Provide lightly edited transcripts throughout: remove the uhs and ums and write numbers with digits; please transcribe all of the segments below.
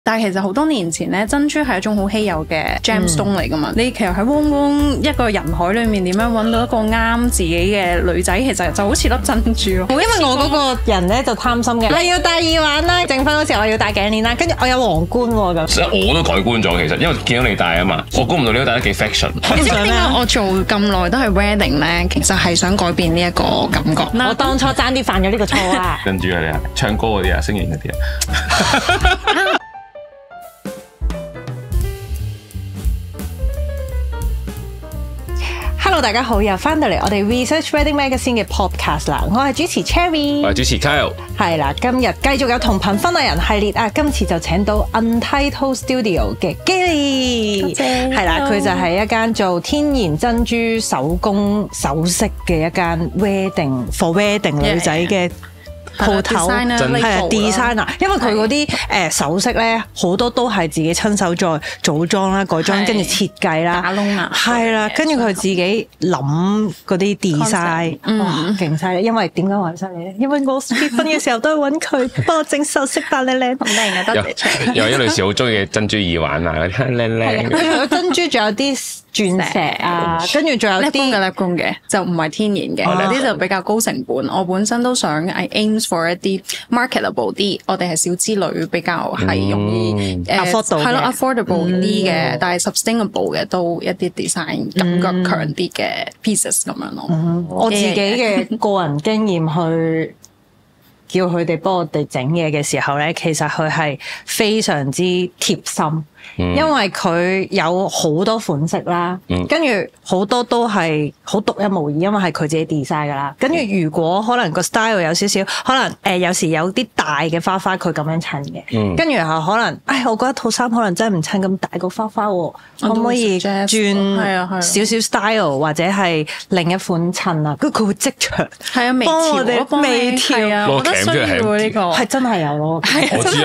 但係其實好多年前咧，珍珠係一種好稀有嘅 gemstone 嚟噶嘛。你其實喺汪汪一個人海裏面點樣揾到一個啱自己嘅女仔，其實就好似粒珍珠咯。因為我嗰個人咧就貪心嘅，你要戴耳環啦，證婚嗰時候我要戴頸鏈啦，跟住我有皇冠喎咁。我都改觀咗其實，因為見到你戴啊嘛，我估唔到你都戴得幾 fashion。你知唔知點解我做咁耐都係 wedding 咧？其實係想改變呢一個感覺。我當初爭啲犯咗呢個錯啊！跟住你啊，唱歌嗰啲啊，聲型嗰啲啊。Hello， 大家好，又翻到嚟我哋 Research Wedding Magazine 嘅 podcast 啦，我係主持 Cherry， 我係主持 Kyle， 係啦，今日繼續有同頻婚禮人系列啊，今次就請到 Untitled Studio 嘅 Gilly， 係啦，佢就係一間做天然珍珠手工首飾嘅一間 for wedding 女仔嘅鋪頭，係啊 designer， 因為佢嗰啲首飾咧好多都係自己親手再組裝啦、改裝，跟住設計啦、打窿啊，係啦，跟住佢自己諗嗰啲 design， 哇，勁犀利！因為點解話犀利咧？因為我結婚嘅時候都係揾佢幫我整首飾扮靚靚，好靚啊！多謝。有一女士好中意嘅珍珠耳環啊，嗰啲靚靚。佢除咗珍珠，仲有啲鑽石啊，跟住仲有啲粒公嘅，就唔係天然嘅，有啲就比較高成本。我本身都想 aims for 一啲 marketable 啲，我哋係小資女比較係容易afford 到嘅，係咯 affordable 啲嘅，但係 sustainable 嘅都一啲 design 感覺強啲嘅 pieces 咁樣咯。我自己嘅個人經驗去叫佢哋幫我哋整嘢嘅時候咧，其實佢係非常之貼心。因為佢有好多款式啦，跟住好多都係好獨一無二，因為係佢自己 design 噶啦。跟住如果可能個 style 有少少，可能有時有啲大嘅花花佢咁樣襯嘅，跟住然後可能，我覺得套衫可能真係唔襯咁大個花花喎，可唔可以轉少少 style 或者係另一款襯啊？跟住佢會即場幫我哋微調啊，我覺得需要呢個係真係有咯，我知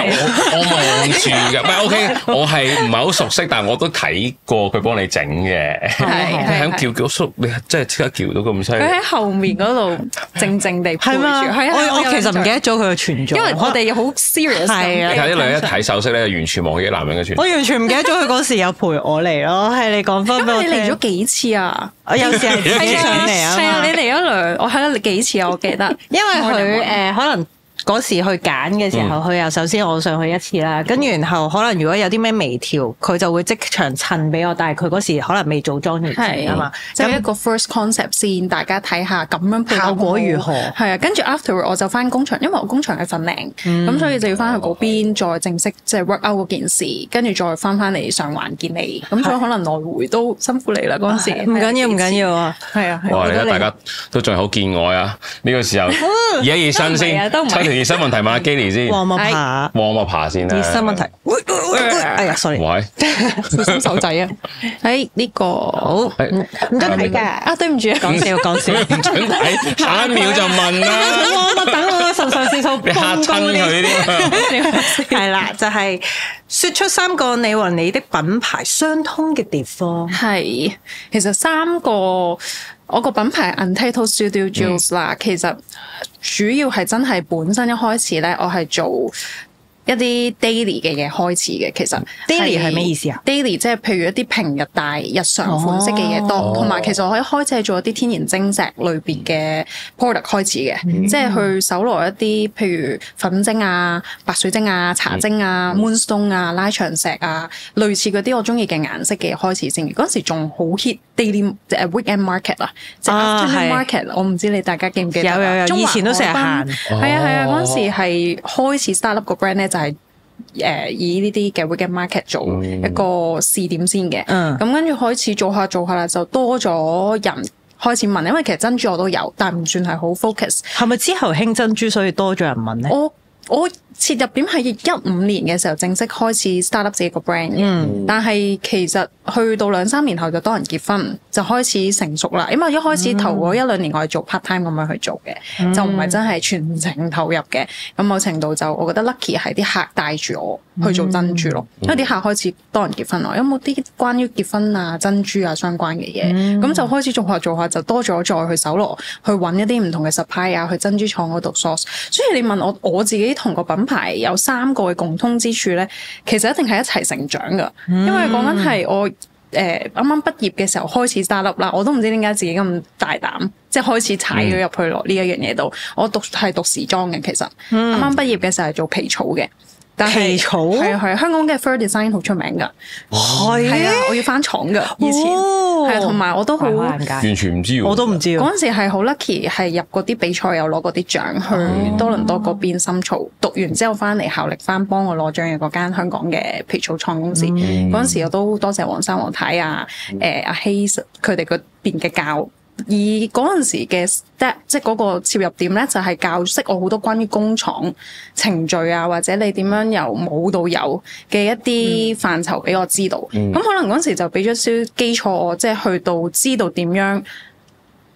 我望住嘅，唔係 OK， 我係。唔係好熟悉，但係我都睇過佢幫你整嘅。係喺叫叔，你真係即刻叫到咁犀利。佢喺後面嗰度靜靜地陪住。我其實唔記得咗佢嘅存在，因為我哋好 serious。係啊，你睇啲女一睇首飾咧，完全忘記男人嘅存在。我完全唔記得咗佢嗰時有陪我嚟咯，係你講翻俾我聽。你嚟咗幾次啊？我有時係自己上嚟啊。係啊，你嚟咗我睇咗幾次啊？我記得，因為佢可能。嗰時去揀嘅時候，佢又首先我上去一次啦，跟住然後可能如果有啲咩微調，佢就會即場襯俾我，但係佢嗰時可能未做裝完啊嘛，就一個 first concept 先，大家睇下咁樣效果如何。係啊，跟住 afterward 我就翻工場，因為我工場喺粉嶺，咁所以就要翻去嗰邊再正式即係 work out 嗰件事，跟住再翻嚟上環見你，咁所以可能來回都辛苦你啦嗰陣時。唔緊要啊，係啊。哇！而家大家都仲係好見外啊！呢個時候熱身先，熱身問題問阿 Gilly 先，旺木爬先啦。熱身問題，哎呀 ，sorry， 小心手仔啊！呢個好唔得睇㗎對唔住，講笑，唔准睇，下一秒就問啦。我等我腎上腺素，你嚇親佢啲。係啦，就係説出3個你和你的品牌相通嘅地方。係，其實3個。我個品牌 Untitled Studio Jewels 啦，其實主要係真係本身一開始咧，我係做一啲 daily 嘅嘢開始嘅。其實 daily 係咩意思啊 ？daily 即係譬如一啲平日大日常款式嘅嘢多，同埋其實我一開始係做一啲天然晶石類別嘅 product 開始嘅，即係去搜羅一啲譬如粉晶啊、白水晶啊、茶晶啊、moonstone 啊、拉長石啊，類似嗰啲我中意嘅顏色嘅開始先。嗰陣時仲好 hit daily weekend market 啊，即係 afternoon market。我唔知你大家記唔記得？有，以前都成日行。係啊，嗰陣時係開始 start up 個 brand 咧，就係以呢啲嘅 weekend market 做一個試點先嘅。咁跟住開始做下啦，就多咗人開始問，因為其實珍珠我都有，但唔算係好 focus。係咪之後興珍珠，所以多咗人問咧？我切入點係15年嘅時候正式開始 start up 自己個 brand 嘅，但係其實去到2-3年後就多人結婚，就開始成熟啦。因為一開始頭嗰1-2年我係做 part time 咁樣去做嘅，就唔係真係全程投入嘅。咁某程度就我覺得 lucky 係啲客帶住我去做珍珠咯，因為啲客開始多人結婚咯。有冇啲關於結婚啊、珍珠啊相關嘅嘢？咁就開始做下就多咗再去搜羅，去揾一啲唔同嘅 supply 啊，去珍珠廠嗰度 source。所以你問我自己同個品牌有3個嘅共通之處咧，其實一定係一齊成長㗎。因為講緊係我啱啱畢業嘅時候開始 startup 啦，我都唔知點解自己咁大膽，即係開始踩咗入去落呢一樣嘢度。我讀時裝嘅，其實啱啱畢業嘅時候係做皮草嘅。但皮草係啊，香港嘅 Fur Design 好出名㗎，係啊，我要返廠㗎，以前係啊，同埋我都好完全唔知喎，我都唔知喎。嗰陣時係好 lucky，係入嗰啲比賽有攞嗰啲獎，去多倫多嗰邊深造，讀完之後翻嚟效力翻幫我攞獎嘅嗰間香港嘅皮草創公司。嗰陣時我都多謝黃生黃太啊，阿希佢哋嗰邊嘅教。而嗰陣時嘅 step， 即係嗰個切入點咧，就係教識我好多關於工廠程序啊，或者你點樣由冇到有嘅一啲範疇俾我知道。咁可能嗰陣時就俾咗少少基礎我，即係去到知道點樣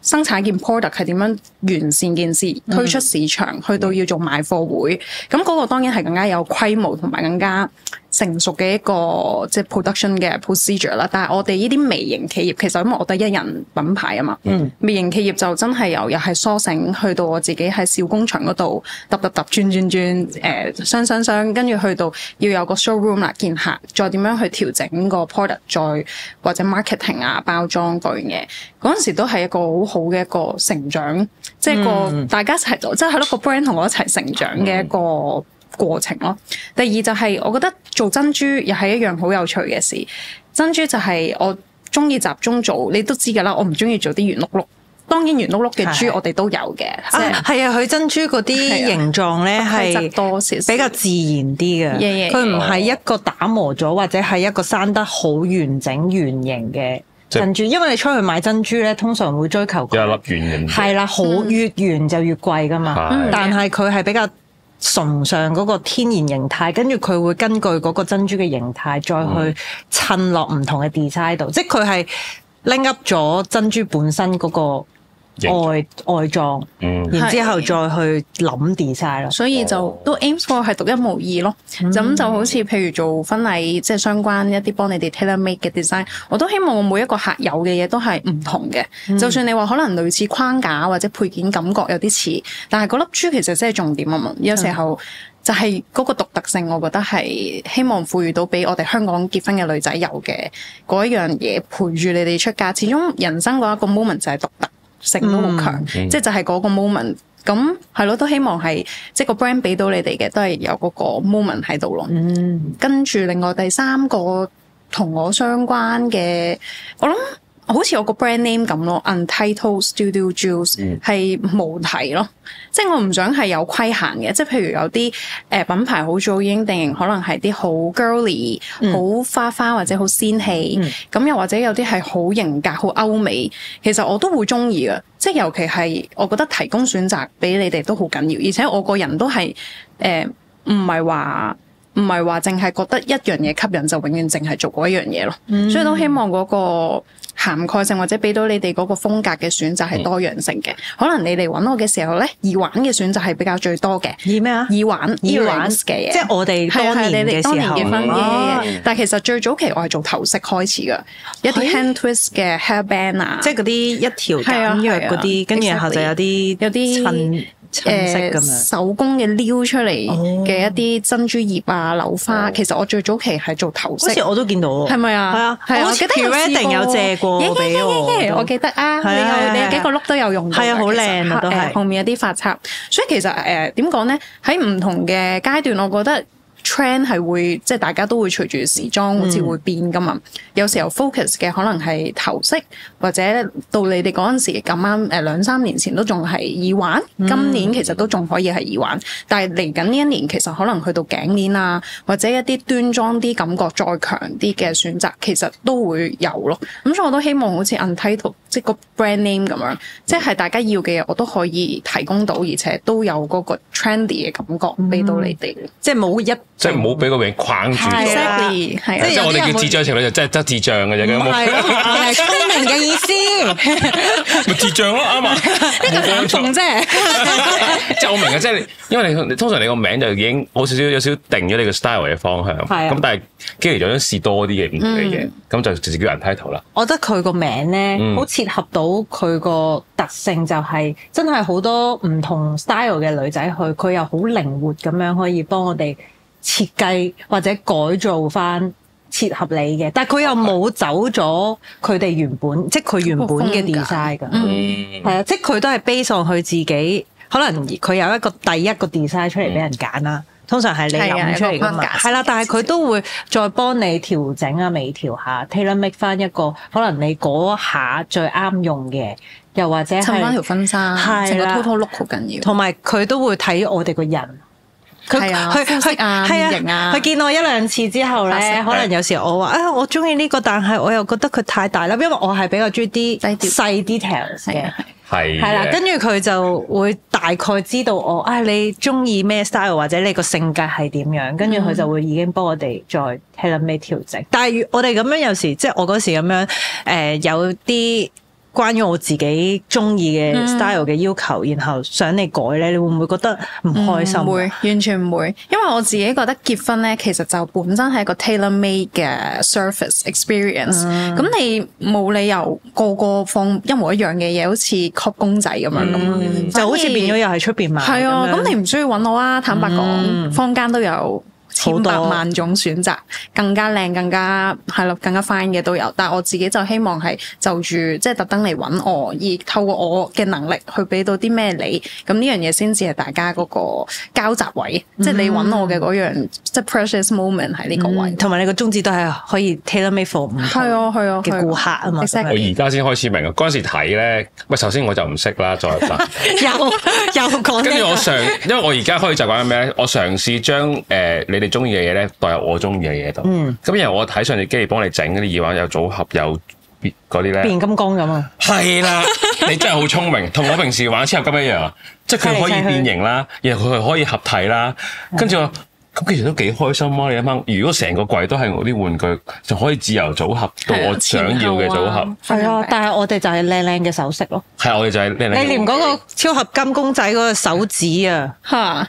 生產件 product 係點樣完善件事，推出市場，去到要做賣貨會。咁嗰個當然係更加有規模同埋更加成熟嘅一個即係 production 嘅 procedure 啦，但係我哋呢啲微型企業，其實因為我得一人品牌啊嘛，微型企業就真係又係梳醒去到我自己喺小工場嗰度轉，雙，跟住去到要有個 showroom 啦，見客，再點樣去調整個 product， 再或者 marketing 啊、包裝嗰樣嘢，嗰陣時都係一個好好嘅一個成長，即係個大家一齊，即係咯個 brand 同我一齊成長嘅一個過程咯。第二就係我覺得做珍珠又係一樣好有趣嘅事。珍珠就係我中意集中做，你都知㗎啦。我唔中意做啲圓碌碌。當然圓碌碌嘅珠我哋都有嘅，係啊，佢珍珠嗰啲形狀咧係多少比較自然啲嘅。佢唔係一個打磨咗或者係一個生得好完整圓形嘅珍珠，因為你出去買珍珠咧，通常會追求有一粒圓形。係啦，好越圓就越貴㗎嘛。但係佢係比較崇尚嗰個天然形態，跟住佢會根據嗰個珍珠嘅形態再去襯落唔同嘅 design 度，即係佢係拎 up 咗珍珠本身嗰個外裝，然之後再去諗 design 咯。所以就都 aims for 係獨一無二咯。咁就好似譬如做婚禮，即係相關一啲幫你哋 tailor make 嘅 design， 我都希望我每一個客有嘅嘢都係唔同嘅。就算你話可能類似框架或者配件感覺有啲似，但係嗰粒珠其實真係重點啊嘛。有時候就係嗰個獨特性，我覺得係希望賦予到俾我哋香港結婚嘅女仔有嘅嗰一樣嘢，陪住你哋出嫁。始終人生嗰一個 moment 就係獨特性都好強，即係就係嗰個 moment。咁係咯，都希望係即係個 brand 俾到你哋嘅，都係有嗰個 moment 喺度咯。跟住另外第3個同我相關嘅，我諗好似我個 brand name 咁咯 ，Untitled Studio Jewels 係無題咯。即係我唔想係有規限嘅，即係譬如有啲品牌好早已經定型，可能係啲好 girly、好花花或者好仙氣，咁又或者有啲係好型格、好歐美，其實我都會中意嘅。即係尤其係我覺得提供選擇俾你哋都好緊要，而且我個人都係唔係話淨係覺得一樣嘢吸引就永遠淨係做嗰一樣嘢咯。所以都希望嗰個涵蓋性或者俾到你哋嗰個風格嘅選擇係多樣性嘅。可能你嚟揾我嘅時候咧，耳環嘅選擇係比較最多嘅。耳咩啊？耳環嘅嘢，即係我哋當年嘅時候。結婚嘅。但係其實最早期我係做頭飾開始㗎，一啲 hand twist 嘅 hairband 啊，即係嗰啲一條簡約嗰啲，跟住然後就有啲手工嘅撩出嚟嘅一啲珍珠葉啊、柳花。其實我最早期係做頭飾，好似我都見到，係咪啊？係啊，我記得一定有借過俾我。我記得啊，你有幾個碌都有用到，係啊，好靚啊，都係後面有啲髮插。所以其實點講咧？喺唔同嘅階段，我覺得trend 係會即係大家都會隨住時裝好似會變噶嘛。有時候 focus 嘅可能係頭飾，或者到你哋嗰陣時咁啱2-3年前都仲係耳環，今年其實都仲可以係耳環，但係嚟緊呢一年其實可能去到頸鏈啊，或者一啲端莊啲感覺再強啲嘅選擇，其實都會有咯。咁所以我都希望好似 Untitled 即係個 brand name 咁樣，即係大家要嘅嘢我都可以提供到，而且都有嗰個 trendy 嘅感覺俾到你哋。即係冇一即係唔好俾個名框住咗。Exactly，係啊，即係我哋叫智障情侶就真係得智障嘅啫，咁係咯，係聰明嘅意思。咪智障咯，啱啊！呢個反諷啫。即係我明嘅，即係因為你通常你個名就已經有少少定咗你個 style 嘅方向，咁但係基嚟就想試多啲嘅唔同嘅嘢，咁就直接叫人 title 啦。我覺得佢個名咧好切合到佢個特性，就係真係好多唔同 style 嘅女仔去，佢又好靈活咁樣可以幫我哋設計或者改造翻切合你嘅，但係佢又冇走咗佢哋原本，即係佢原本嘅 design 㗎。係啊，即係佢都係 base on佢自己，可能佢有一個第一個 design 出嚟俾人揀啦。通常係你諗出嚟㗎嘛，係啦，但係佢都會再幫你調整啊、微調下 tailor make 翻一個可能你嗰下最啱用嘅，又或者係襯翻條婚紗，成個 total look 好緊要。同埋佢都會睇我哋個人。係啊，膚色啊、面型啊，佢見我一兩次之後咧，可能有時我話啊，我中意呢個，但係我又覺得佢太大啦，因為我係比較中意啲細 details 嘅，係啦，跟住佢就會大概知道我啊，你中意咩 style 或者你個性格係點樣，跟住佢就會已經幫我哋再 tailor make 調整。但係我哋咁樣有時，即係我嗰時咁樣有啲關於我自己中意嘅 style 嘅要求，然後想你改咧，你會唔會覺得唔開心？唔會，完全唔會，因為我自己覺得結婚咧，其實就本身係一個 tailor-made 嘅 service experience。咁你冇理由個個放一模一樣嘅嘢，好似 cop 公仔咁樣咁，就好似變咗又係出邊買。係啊，咁你唔需要揾我啊！坦白講，坊間都有千百萬種選擇，更加靚、更加係咯、更加 fine 嘅都有。但係我自己就希望係就住即係特登嚟揾我，而透過我嘅能力去俾到啲咩你，咁呢樣嘢先至係大家嗰個交集位，即係你揾我嘅嗰樣，即係 precious moment 喺呢個位。同埋你個宗旨都係可以 tailor made for 唔同嘅顧客啊嘛。我而家先開始明啊！嗰陣時睇咧，喂，首先我就唔識啦，再又講。跟住因為我而家可以習慣咩咧？我嘗試將你哋中意嘅嘢咧代入我中意嘅嘢度。咁然後我睇上次機器幫你整嗰啲耳環有組合有嗰啲咧，變金剛咁啊！係啦，你真係好聰明，同我平時玩超合金一樣，即係佢可以變形啦，然後佢係可以合體啦，跟住我咁其實都幾開心啊！你諗下，如果成個櫃都係我啲玩具，就可以自由組合到我想要嘅組合。係啊，但係我哋就係靚靚嘅首飾咯。係，我哋就係靚靚。你連嗰個超合金公仔嗰個手指啊，嚇！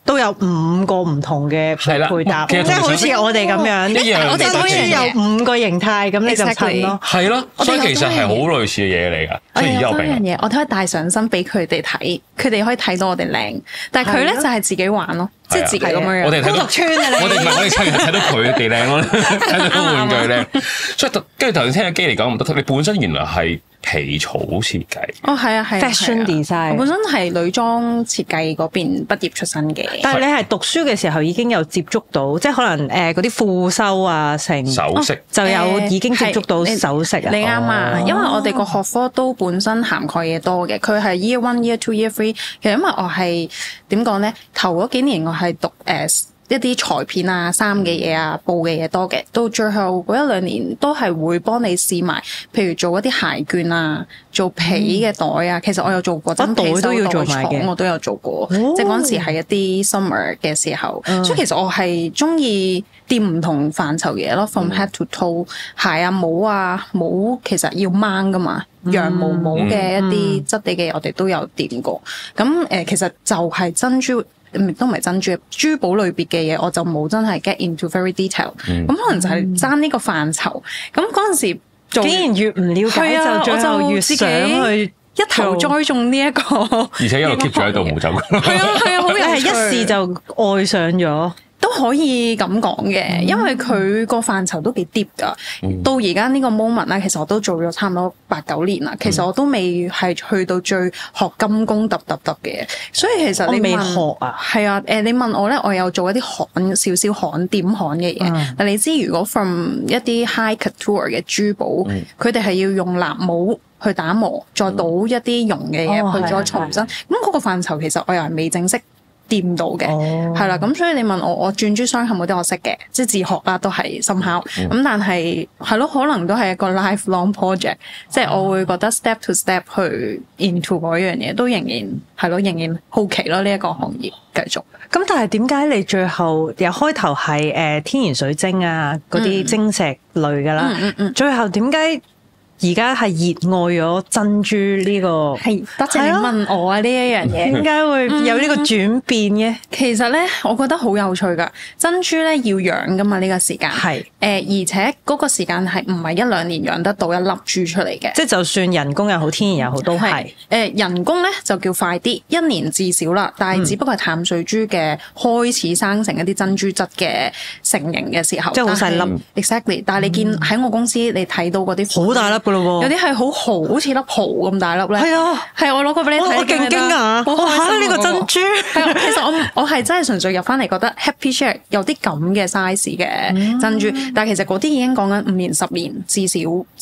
都有5個唔同嘅配搭，即係好似我哋咁樣，我哋好似有5個形態，咁你就襯咯。係咯，所以其實係好類似嘅嘢嚟㗎。我哋有多樣嘢，我都可以帶上身俾佢哋睇，佢哋可以睇到我哋靚。但係佢咧就係自己玩咯，即係自己咁樣樣。我哋睇到村啊，我哋唔係我哋親人睇到佢哋靚咯，睇到玩具靚。所以跟住頭先聽阿基嚟講唔得，你本身原來係皮草設計。哦，係啊，係 fashion design。我本身係女裝設計嗰邊畢業出身嘅。但係你係讀書嘅時候已經有接觸到，即係可能嗰啲副修啊，成首飾就有已經接觸到首飾啊。你啱啊，因為我哋個學科都本身涵蓋嘢多嘅，佢係 year 1、year 2、year 3。其實因為我係點講咧，頭嗰幾年我係讀一啲裁片啊、衫嘅嘢啊、布嘅嘢多嘅，到最後嗰1-2年都係會幫你試埋，譬如做一啲鞋券啊、做皮嘅袋啊。其實我有做過，真皮都要做埋嘅，我都有做過。即係嗰陣時係一啲 summer 嘅時候，所以其實我係中意掂唔同範疇嘅嘢咯，from head to toe，鞋啊、帽啊、帽其實要掹噶嘛，羊毛帽嘅一啲質地嘅嘢我哋都有掂過。咁其實就係珍珠。都唔係珍珠，珠寶類別嘅嘢我就冇真係 get into very detail。咁可能就係爭呢個範疇。咁嗰陣時竟然越唔了解就最後越想去一頭栽種呢一個，而且一路 keep 住喺度冇走過。係啊係啊，好有趣，係一試就愛上咗。都可以咁講嘅，因為佢個範疇都幾 deep 噶。到而家呢個 moment 咧，其實我都做咗差唔多8-9年啦。其實我都未係去到最學金工揼嘅，所以其實你未學啊？係啊，你問我咧，我有做一啲少少焊點焊嘅嘢。但你知如果 from 一啲 high couture 嘅珠寶，佢哋係要用蠟模去打磨，再倒一啲溶嘅嘢去再重新。咁嗰個範疇其實我又係未正式掂到嘅，係啦、咁所以你問我轉珠鑲嵌嗰啲我識嘅，即係自學啦，都係深考。咁但係係咯，可能都係一個 lifelong project，即係我會覺得 step to step 去 into 嗰樣嘢，都仍然係咯，仍然好奇咯呢一個行業繼續。咁但係點解你最後由開頭係天然水晶啊嗰啲晶石類噶啦，最後點解而家係熱愛咗珍珠呢個？係多謝你問我啊呢一樣嘢，點解會有呢個轉變嘅？其實咧，我覺得好有趣㗎。珍珠咧要養㗎嘛，呢個時間係而且嗰個時間係唔係1-2年養得到一粒珠出嚟嘅？即係就算人工又好，天然又好，都係人工咧就叫快啲，1年至少啦。但係只不過係淡水珠嘅開始生成一啲珍珠質嘅成型嘅時候，即係好細粒。Exactly，但係你見喺我公司你睇到嗰啲好大粒㗎咯喎，有啲係好似粒蠔咁大粒咧。係啊，係我攞過俾你睇，我勁驚訝，好開心呢個珍珠。係啊，其實我係真係純粹入翻嚟覺得 happy share 有啲咁嘅 size 嘅珍珠，但係其實嗰啲已經講緊5年10年至少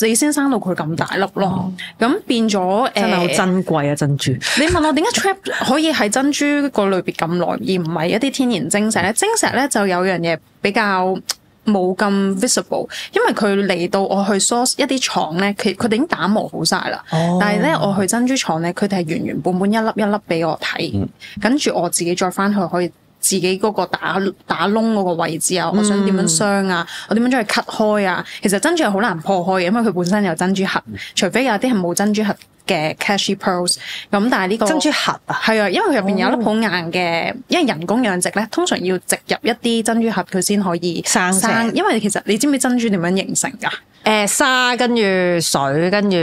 你先生到佢咁大粒咯。咁變咗真係好珍貴啊珍珠。你問我點解 trap 可以喺珍珠個類別咁耐，而唔係一啲天然晶石咧？晶石咧就有樣嘢比較冇咁 visible， 因為佢嚟到我去 source 一啲廠咧，佢哋已經打磨好晒啦。但係咧，我去珍珠廠咧，佢哋係原原本本一粒一粒俾我睇，跟住我自己再翻去可以自己嗰個打窿嗰個位置啊，我想點樣鑲啊，我點樣將佢 cut 開啊。其實珍珠係好難破開嘅，因為佢本身有珍珠核，除非有啲係冇珍珠核嘅 cashy pearls。咁但係呢個珍珠核啊，係啊，因為佢入邊有粒好硬嘅，因為人工養殖咧，通常要植入一啲珍珠核佢先可以生。因為其實你知唔知珍珠點樣形成㗎？沙跟住水跟住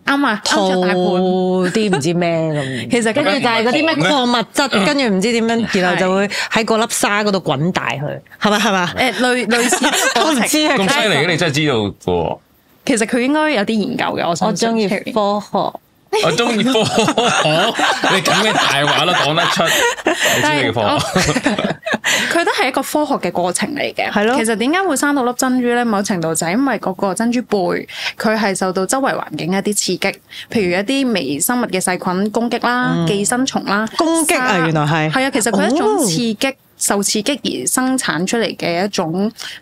啱啊，套大盤啲唔知咩咁。其實跟住就係嗰啲咩礦物質，跟住唔知點樣，然後就會喺嗰粒沙嗰度滾大佢，係咪？類似我唔知啊，咁犀利嘅，你真係知道嘅喎。其實佢應該有啲研究嘅，我中意科學。我中意科學，你咁嘅大話都講得出，你中意科學。佢都係一個科學嘅過程嚟嘅，係咯。其實點解會生到粒珍珠咧？某程度就係因為嗰個珍珠貝佢係受到周圍環境一啲刺激，譬如一啲微生物嘅細菌攻擊啦、寄生蟲啦，攻擊啊，原來係啊，其實佢係一種刺激。受刺激而生產出嚟嘅一種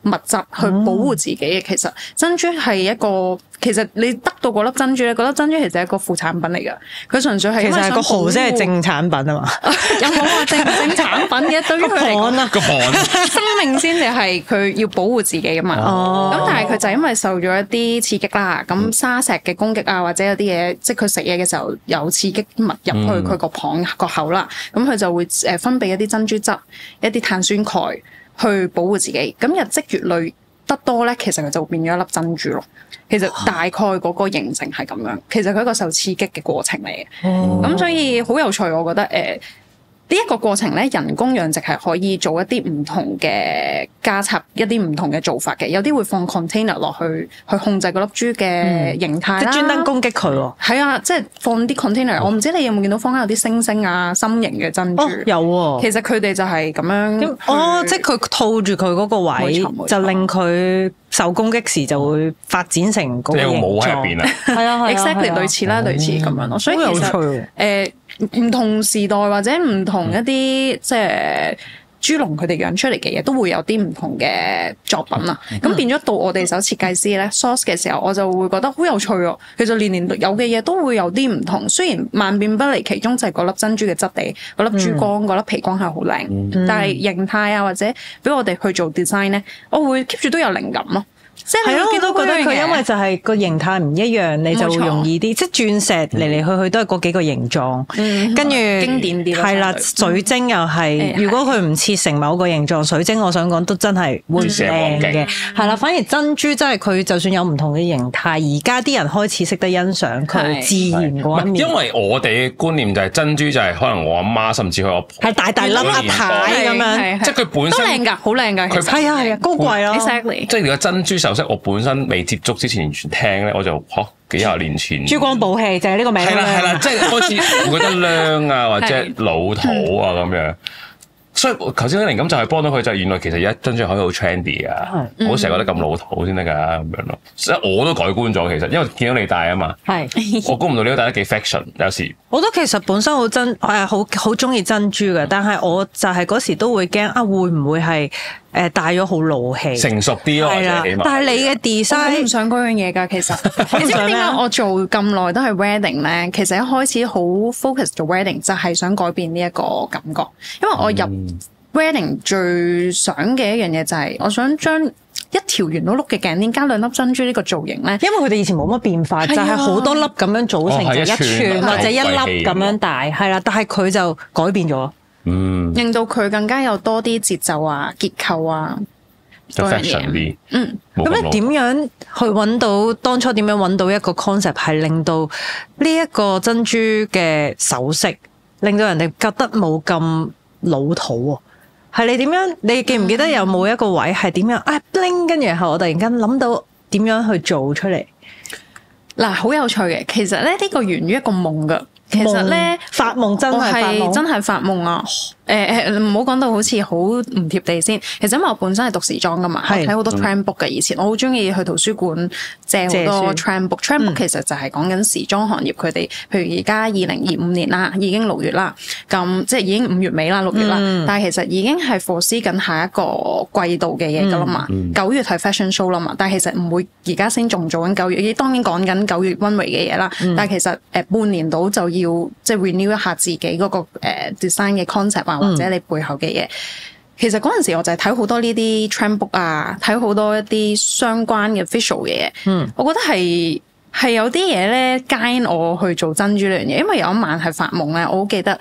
物質去保護自己嘅。其實珍珠係一個，其實你得到嗰粒珍珠咧，嗰粒珍珠其實係一個副產品嚟㗎。佢純粹係其實係個蠔先係正產品啊嘛。有冇話正產品嘅？對於佢嚟講，個殼生命先至係佢要保護自己㗎嘛。咁但係佢就因為受咗一啲刺激啦，咁沙石嘅攻擊啊，或者有啲嘢，即係佢食嘢嘅時候有刺激物入去佢個蚌個口啦，咁佢就會分泌一啲珍珠質。一啲碳酸鈣去保護自己，咁日積月累得多咧，其實佢就會變咗一粒珍珠咯。其實大概嗰個形成係咁樣，其實佢一個受刺激嘅過程嚟嘅。咁所以好有趣，我覺得呢一個過程咧，人工養殖係可以做一啲唔同嘅加插，一啲唔同嘅做法嘅。有啲會放 container 落去控制嗰粒珠嘅形態啦，即係專登攻擊佢喎。係啊，即係放啲 container。我唔知你有冇見到坊間有啲星星啊、心形嘅珍珠。有喎。其實佢哋就係咁樣。即係佢套住佢嗰個位，就令佢受攻擊時就會發展成嗰個形狀。有冇喺入邊啊？係啊，exactly 類似啦，類似咁樣咯。所以其實唔同時代或者唔同一啲即係豬籠佢哋養出嚟嘅嘢，都會有啲唔同嘅作品啊。咁變咗到我哋手設計師咧 source 嘅時候，我就會覺得好有趣喎。其實年年有嘅嘢都會有啲唔同，雖然萬變不離其宗就係嗰粒珍珠嘅質地，嗰粒珠光、嗰粒皮光係好靚，但係形態啊或者俾我哋去做 design 咧，我會 keep 住都有靈感咯。即係你見到覺得佢因為就係個形態唔一樣，你就會容易啲。即係鑽石嚟嚟去去都係嗰幾個形狀，跟住經典啲係啦。水晶又係，如果佢唔切成某個形狀，水晶我想講都真係會靚嘅。係啦，反而珍珠真係佢就算有唔同嘅形態，而家啲人開始識得欣賞佢自然嗰一面。因為我哋嘅觀念就係珍珠就係可能我阿媽甚至佢阿婆係大大粒粒牌咁樣，即係佢本身都靚㗎，好靚㗎。佢係啊，高貴咯。Exactly。即係如果珍珠首飾，我本身未接觸之前完全聽咧，我就幾廿年前珠光寶氣就係呢個名。係啦，即係開始會覺得靚啊，或者老土啊咁樣。所以頭先啲靈感就係幫到佢，就係原來其實而家珍珠海好 trendy 啊，我成日覺得咁老土先得㗎咁樣咯。所以我都改觀咗，其實因為見到你戴啊嘛，我估唔到你都戴得幾 fashion， 有時。我都其實本身好中意珍珠嘅，但係我就係嗰時都會驚啊，會唔會係戴咗好老氣？成熟啲咯，或者起碼。但係你嘅 design， 我唔想嗰樣嘢㗎，其實。你知唔知點解我做咁耐都係 wedding 咧？其實一開始好 focus 做 wedding 就係想改變呢一個感覺，因為我入 wedding 最想嘅一樣嘢就係我想將一條圓碌碌嘅頸鏈加2粒珍珠呢個造型咧，因為佢哋以前冇乜變化，就係好多粒咁樣組成就一串或者一粒咁樣大，係啦。但係佢就改變咗，令到佢更加有多啲節奏啊、結構啊嗰樣嘢。咁你點樣去揾到當初點樣揾到一個 concept 係令到呢一個珍珠嘅首飾令到人哋覺得冇咁老土喎？係你點樣？你記唔記得有冇一個位係點樣bling， 跟住然後我突然間諗到點樣去做出嚟？嗱，好有趣嘅，其實咧呢個源於一個夢㗎。其實咧發夢真係發夢啊！唔好講到好似好唔貼地先。其實因為我本身係讀時裝噶嘛，我睇好多 trend book 嘅。以前我好中意去圖書館借好多 trend book。trend book 其實就係講緊時裝行業佢哋，譬如而家2025年啦，已經6月啦，咁即係已經5月尾啦，6月啦。但係其實已經係 foresee 緊下一個季度嘅嘢噶啦嘛。9月係 fashion show 啦嘛，但係其實唔會而家先仲做緊9月，當然講緊9月溫維嘅嘢啦。但係其實半年到就要即係 renew 一下自己嗰個design 嘅 concept 啊，或者你背後嘅嘢。其實嗰陣時我就係睇好多呢啲 trend book 啊，睇好多一啲相關嘅 visual 嘅嘢。我覺得係有啲嘢咧，guide我去做珍珠呢樣嘢。因為有一晚係發夢咧，我好記得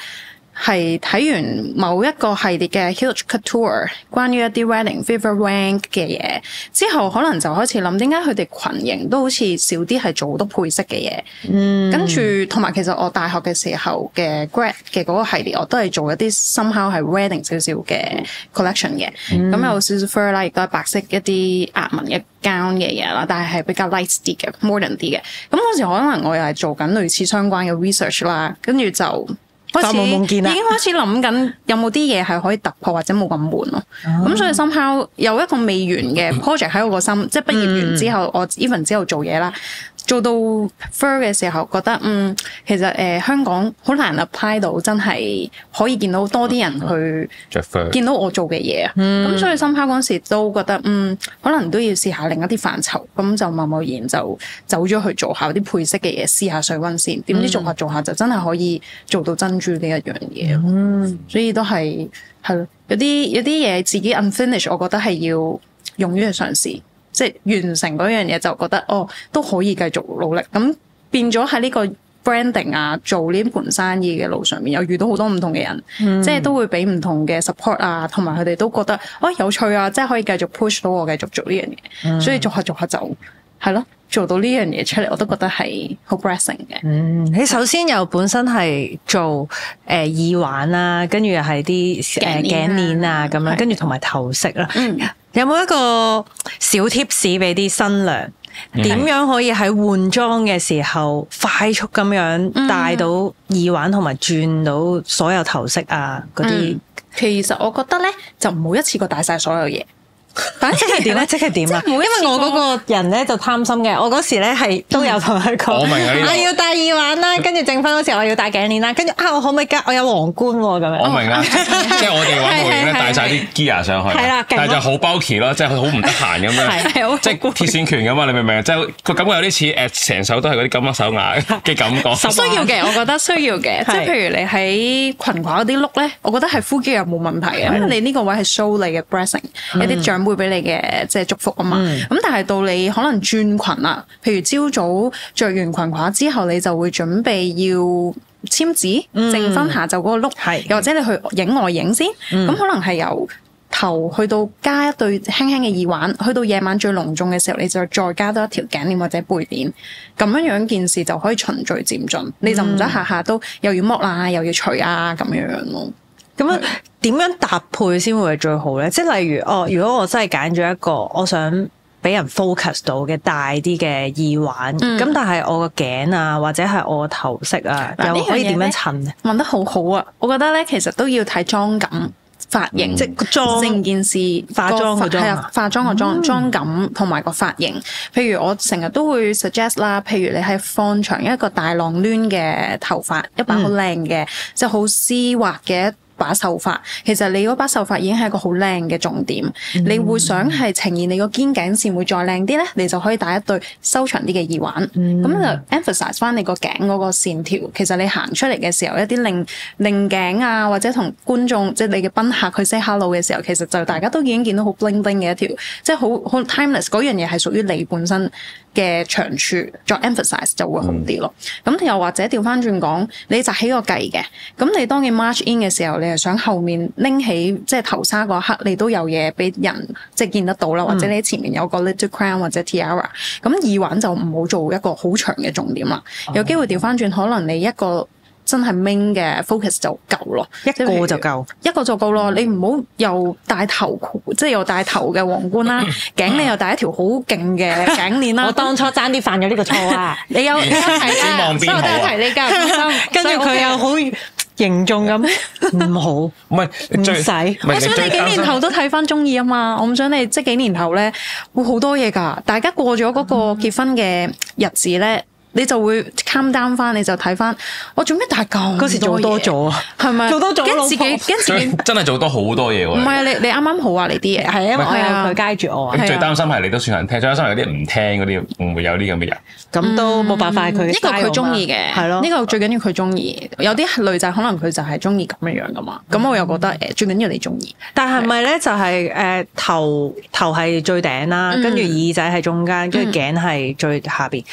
係睇完某一個系列嘅 Huge Couture 關於一啲 wedding fever rank 嘅嘢之後，可能就開始諗點解佢哋群型都好似少啲係做好多配飾嘅嘢。跟住同埋其實我大學嘅時候嘅 grad 嘅嗰個系列，我都係做一啲 somehow 係 wedding 少少嘅 collection 嘅。咁有少少 fur 啦，亦都係白色一啲壓紋嘅 gown 嘅嘢啦，但係比較 light 啲嘅 modern 啲嘅。咁嗰時可能我又係做緊類似相關嘅 research 啦，跟住就開始已經開始諗緊有冇啲嘢係可以突破或者冇咁悶咯。咁所以 somehow 有一個未完嘅 project 喺我個心，即係畢業完之後，我 even 之後做嘢啦，做到 fur 嘅時候，覺得其實香港好難 apply 到，真係可以見到多啲人去着 fur，見到我做嘅嘢啊。咁所以 somehow 嗰時都覺得可能都要試下另一啲範疇，咁就貿貿然就走咗去做下啲配飾嘅嘢，試下水溫先。點知做下就真係可以做到珍珠呢一樣嘢。所以都係咯，有啲嘢自己 unfinished， 我覺得係要勇於去嘗試。即係完成嗰樣嘢，就覺得都可以繼續努力。咁變咗喺呢個 branding 啊，做呢盤生意嘅路上面，又遇到好多唔同嘅人，即係都會俾唔同嘅 support 啊，同埋佢哋都覺得有趣啊，即係可以繼續 push 到我繼續做呢樣嘢。所以做下就係咯，做到呢樣嘢出嚟，我都覺得係好 blessing 嘅。你首先又本身係做耳環啦，跟住又係啲頸鏈啊咁樣，跟住同埋頭飾啦。有冇一個小 tips 俾啲新娘，點樣可以喺換裝嘅時候快速咁樣戴到耳環同埋轉到所有頭飾啊嗰啲？其實我覺得咧，就唔好一次過戴晒所有嘢。即係點咧？即係點啊？因為我嗰個人咧就貪心嘅，我嗰時咧係都有同佢講，我要戴耳環啦，跟住剩翻嗰時我要戴頸鏈啦，跟住我可唔可以加？我有皇冠喎咁樣。我明啊，即係我哋揾模型咧帶晒啲 gear 上去，但係就好 bulky 咯，即係佢好唔得閒咁樣，即係鐵線拳咁嘛，你明唔明？即係個感覺有啲似成手都係嗰啲金粒手鐲嘅感覺。需要嘅，我覺得需要嘅，即係譬如你喺裙褂嗰啲碌咧，我覺得係 full gear 冇問題嘅，因為你呢個位係 show 你嘅 blessing，有啲長會俾你嘅即係祝福啊嘛，咁但係到你可能轉裙啦，譬如朝早着完裙褂之後，你就會準備要簽紙，剩翻下晝嗰個碌，又或者你去影外影先，咁可能係由頭去到加一對輕輕嘅耳環，去到夜晚最隆重嘅時候，你就再加多一條頸鏈或者背鏈，咁樣件事就可以循序漸進，你就唔使下下都又要剝啦，又要除啊咁樣咯。咁樣點樣搭配先會係最好咧？即係例如如果我真係揀咗一個我想俾人 focus 到嘅大啲嘅耳環，咁但係我個頸啊或者係我個頭飾啊，又可以點樣襯咧？問得好好啊！我覺得咧，其實都要睇妝感。髮型，即係個妝成件事化妝個妝係啊，化妝個妝感同埋個髮型。譬如我成日都會 suggest 啦，譬如你係放長一個大浪攣嘅頭髮，一把好靚嘅，即係好絲滑嘅把秀髮，其實你嗰把秀髮已經係一個好靚嘅重點。你會想係呈現你個肩頸線會再靚啲咧，你就可以戴一對修長啲嘅耳環，咁就 emphasize 翻你個頸嗰個線條。其實你行出嚟嘅時候，一啲擰頸啊，或者同觀眾即係你嘅賓客去 say hello 嘅時候，其實就大家都已經見到好 bling bling 嘅一條，即係好 timeless 嗰樣嘢係屬於你本身嘅長處，再 emphasize 就會好啲咯。咁又或者調翻轉講，你紮起個髻嘅，咁你當你 march in 嘅時候，你係想後面拎起即係頭紗嗰刻，你都有嘢俾人即係見得到啦，或者你前面有個 little crown 或者 tiara，咁耳環就唔好做一個好長嘅重點啦。有機會調翻轉，可能你一個真係 main 嘅 focus 就夠咯，一個就夠，一個就夠咯。你唔好又戴頭，即係又戴頭嘅皇冠啦，頸你又戴一條好勁嘅頸鏈啦。我當初爭啲犯咗呢個錯啊！你有提啊，望邊好啊所以我提你㗎，跟住佢又好凝重咁，唔好，唔係你最唔使唔係我想你幾年後都睇翻中意啊嘛！我唔想你即係幾年後咧會好多嘢㗎。大家過咗嗰個結婚嘅日子咧。你就會 calm down 翻，你就睇翻我做咩大嚿嗰時做多咗啊，係咪？做多咗跟自己跟自己真係做多好多嘢喎。唔係啊，你啱啱好啊，你啲嘢係因為我有佢街住我啊。你最擔心係你都算人聽，最擔心係有啲唔聽嗰啲，會唔會有啲咁嘅人？咁都冇辦法，佢呢個佢中意嘅，係咯。呢個最緊要佢中意。有啲女仔可能佢就係中意咁樣樣噶嘛。咁我又覺得最緊要你中意。但係咪咧就係頭係最頂啦，跟住耳仔係中間，跟住頸係最下邊。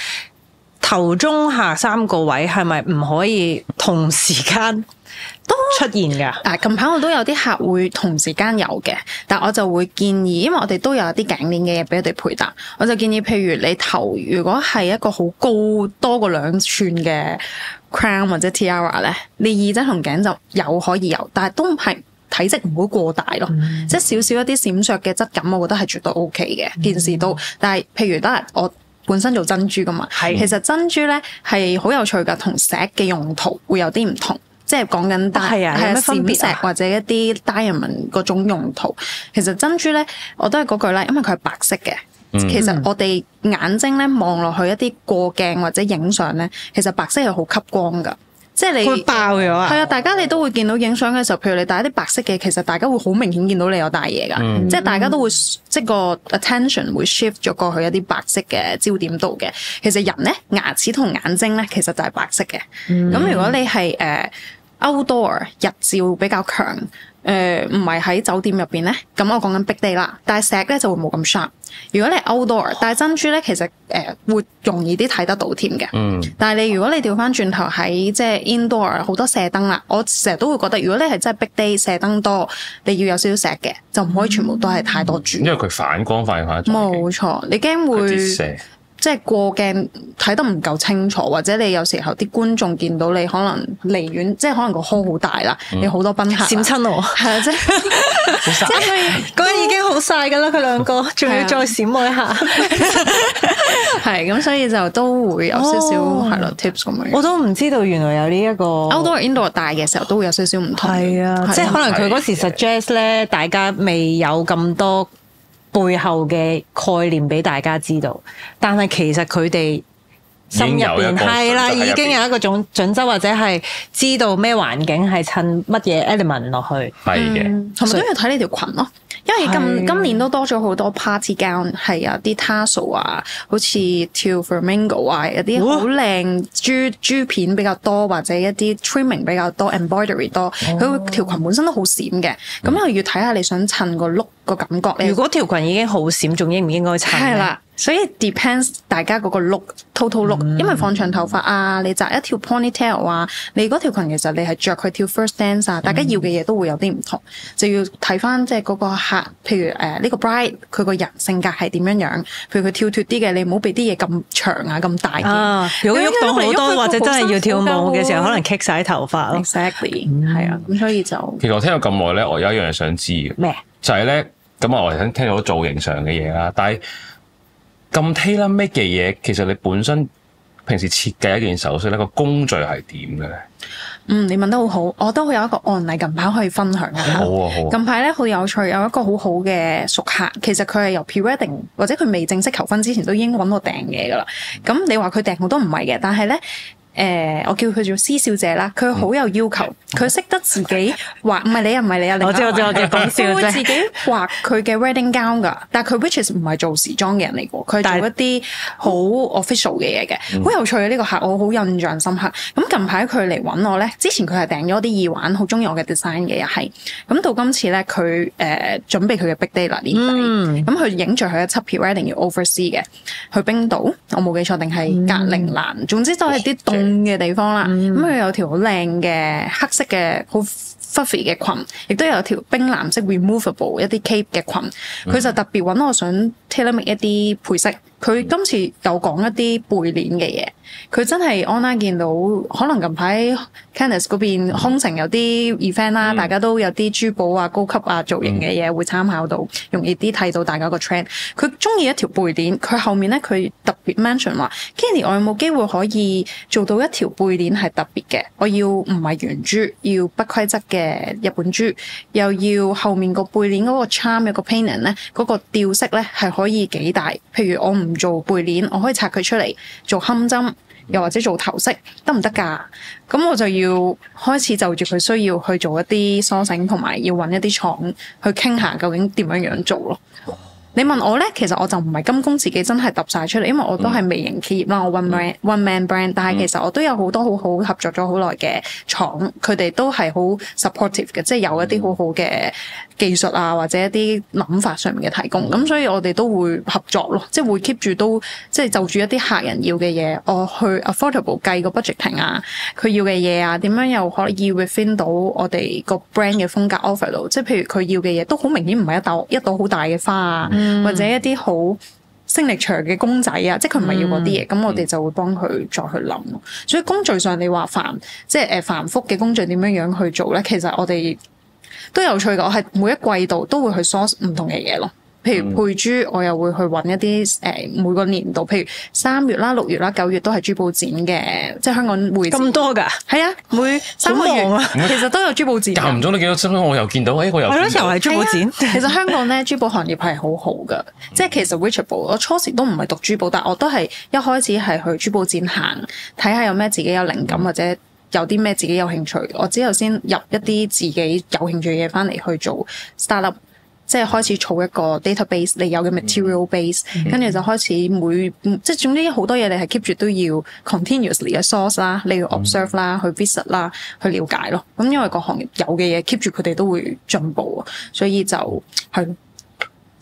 頭中下三個位係咪唔可以同時間都出現㗎？近排我都有啲客會同時間有嘅，但我就會建議，因為我哋都有啲頸鏈嘅嘢俾佢哋配搭，我就建議，譬如你頭如果係一個好高多過2寸嘅 crown 或者 tiara 咧，你耳仔同頸就有可以有，但係都係體積唔會過大咯，即係少少一啲閃爍嘅質感，我覺得係絕對 OK 嘅件事都。但係譬如得我本身做珍珠噶嘛，其實珍珠咧係好有趣㗎，同石嘅用途會有啲唔同，即係講緊係啊閃石或者一啲 diamond 嗰種用途。其實珍珠咧，我都係嗰句啦，因為佢係白色嘅。其實我哋眼睛咧望落去一啲過鏡或者影相咧，其實白色係好吸光㗎。即係你會爆咗啊！係啊，大家你都會見到影相嘅時候，譬如你戴一啲白色嘅，其實大家會好明顯見到你有戴嘢㗎。即係大家都會即係個 attention 會 shift 咗過去一啲白色嘅焦點度嘅。其實人咧牙齒同眼睛咧，其實就係白色嘅。咁如果你係outdoor 日照比較強，唔係喺酒店入邊咧，咁我講緊 big day 啦。但係石咧就會冇咁 sharp。如果你 outdoor 戴珍珠咧，其實會容易啲睇得到添嘅。但係你如果你調翻轉頭喺即係 indoor 好多射燈啦，我成日都會覺得，如果你係真係 big day 射燈多，你要有少少石嘅，就唔可以全部都係太多珠。因為佢反光反咗。冇錯，你驚會即係過鏡睇得唔夠清楚，或者你有時候啲觀眾見到你可能離遠，即係可能個 hall 好大啦，有好多賓客閃親我，係啊，即係嗰陣已經好晒㗎啦，佢兩個仲要再閃我一下，係咁，所以就都會有少少係咯 tips 咁樣。我都唔知道原來有呢一個 outdoor indoor 戴嘅時候都會有少少唔同。係啊，即係可能佢嗰時 suggest 咧，大家未有咁多背後嘅概念俾大家知道，但係其實佢哋心入邊係啦，已經有一個準則，或者係知道咩環境係襯乜嘢 element 落去。係嘅，同埋都要睇呢條裙咯。因為今年都多咗好多 party gown， 係有啲 tassel 啊，好似跳 flamingo 啊，有啲好靚珠片比較多，或者一啲 trimming 比較多 embroidery 多，佢條裙本身都好閃嘅。咁又要睇下你想襯個 look 個感覺。如果條裙已經好閃，仲應唔應該襯？係啦。所以 depends 大家嗰個 total look，因為放長頭髮啊，你紮一條 ponytail 啊，你嗰條裙其實你係着佢跳 first dance 啊，大家要嘅嘢都會有啲唔同，就要睇翻即係嗰個客，譬如呢個 bride 佢個人性格係點樣樣，譬如佢跳脫啲嘅，你唔好俾啲嘢咁長啊咁大嘅。如果喐到好多或者真係要跳舞嘅時候，可能棘晒頭髮咯。Exactly，係啊，咁所以就其實我聽咗咁耐咧，我有一樣嘢想知嘅咩？就係咧，咁我想聽到造型上嘅嘢啦，但係咁 tailor-made 嘅嘢，其實你本身平時設計一件首飾咧個工序係點嘅咧？你問得好好，我都會有一個案例近排可以分享嘅。好啊。近排咧好有趣，有一個好好嘅熟客，其實佢係由 pre-wedding 或者佢未正式求婚之前都已經揾我訂嘢噶啦。咁你話佢訂好都唔係嘅，但係咧。我叫佢做施小姐啦，佢好有要求，佢識得自己畫，唔係你啊，我知講笑啫。佢會自己畫佢嘅 wedding gown 㗎，但係佢 which is 唔係做時裝嘅人嚟㗎，佢係做一啲好 official 嘅嘢嘅，好有趣嘅呢個客，我好印象深刻。咁近排佢嚟揾我咧，之前佢係訂咗啲耳環，好中意我嘅 design 嘅又係，咁到今次咧佢準備佢嘅 big day 啦年底，咁佢影住佢一輯 pre-wedding 要 oversee 嘅，去冰島，我冇記錯定係格陵蘭，總之都係啲凍嘅地方啦，咁佢有條好靚嘅黑色嘅好 fluffy 嘅裙，亦都有條冰藍色 removable 一啲 cape 嘅裙，佢就特別揾我想 tailor make 一啲配飾。佢今次有講一啲背鏈嘅嘢，佢真係 online 見到，可能近排 Candice 嗰邊空城有啲 event 啦，大家都有啲珠寶啊、高級啊造型嘅嘢會參考到，容易啲睇到大家個 trend。佢中意一條背鏈，佢後面咧佢特別 mention 話 Kenny 我有冇機會可以做到一條背鏈係特別嘅？我要唔係圓珠，要不規則嘅日本珠，又要後面個背鏈嗰個 charm 有個 pendant 咧，嗰個吊飾咧係可以幾大。譬如我唔做背鏈，我可以拆佢出嚟做襟針，又或者做頭飾，得唔得㗎？咁我就要開始就住佢需要去做一啲梳繩，同埋要揾一啲廠去傾下究竟點樣做咯。你問我咧，其實我就唔係金工自己真係揼晒出嚟，因為我都係微型企業啦，我 one man brand，但係其實我都有好多好好合作咗好耐嘅廠，佢哋都係好 supportive 嘅，即係有一啲好好嘅技術啊，或者一啲諗法上面嘅提供，咁所以我哋都會合作咯，即係會 keep 住都即係就住一啲客人要嘅嘢，我去 affordable 計個 budgeting 啊，佢要嘅嘢啊，點樣又可以 refine 到我哋個 brand 嘅風格 offer 到，即係譬如佢要嘅嘢都好明顯唔係一朵好大嘅花啊。或者一啲好signature嘅公仔啊，即係佢唔係要嗰啲嘢，咁我哋就會幫佢再去諗咯。所以工序上你話即係繁複嘅工序點樣樣去做咧？其實我哋都有趣嘅，我係每一季度都會去 source 唔同嘅嘢咯。譬如配珠，我又會去揾一啲每個年度，譬如3月啦、6月啦、9月都係珠寶展嘅，即係香港會展咁多㗎？係啊，每3個月其實都有珠寶展。間唔中都見到新聞，我又見到，我又係咯，又係珠寶展。其實香港咧珠寶行業係好好㗎，即係其實 reachable。我初時都唔係讀珠寶，但我都係一開始係去珠寶展行，睇下有咩自己有靈感或者有啲咩自己有興趣。我之後先入一啲自己有興趣嘅嘢翻嚟去做 startup。即係開始儲一個 database，你有嘅 material base，跟住就開始即係總之好多嘢你係 keep 住都要 continuously 嘅 source 啦，你要 observe 啦，去 visit 啦，去了解咯。咁因為個行業有嘅嘢 keep 住佢哋都會進步啊，所以就係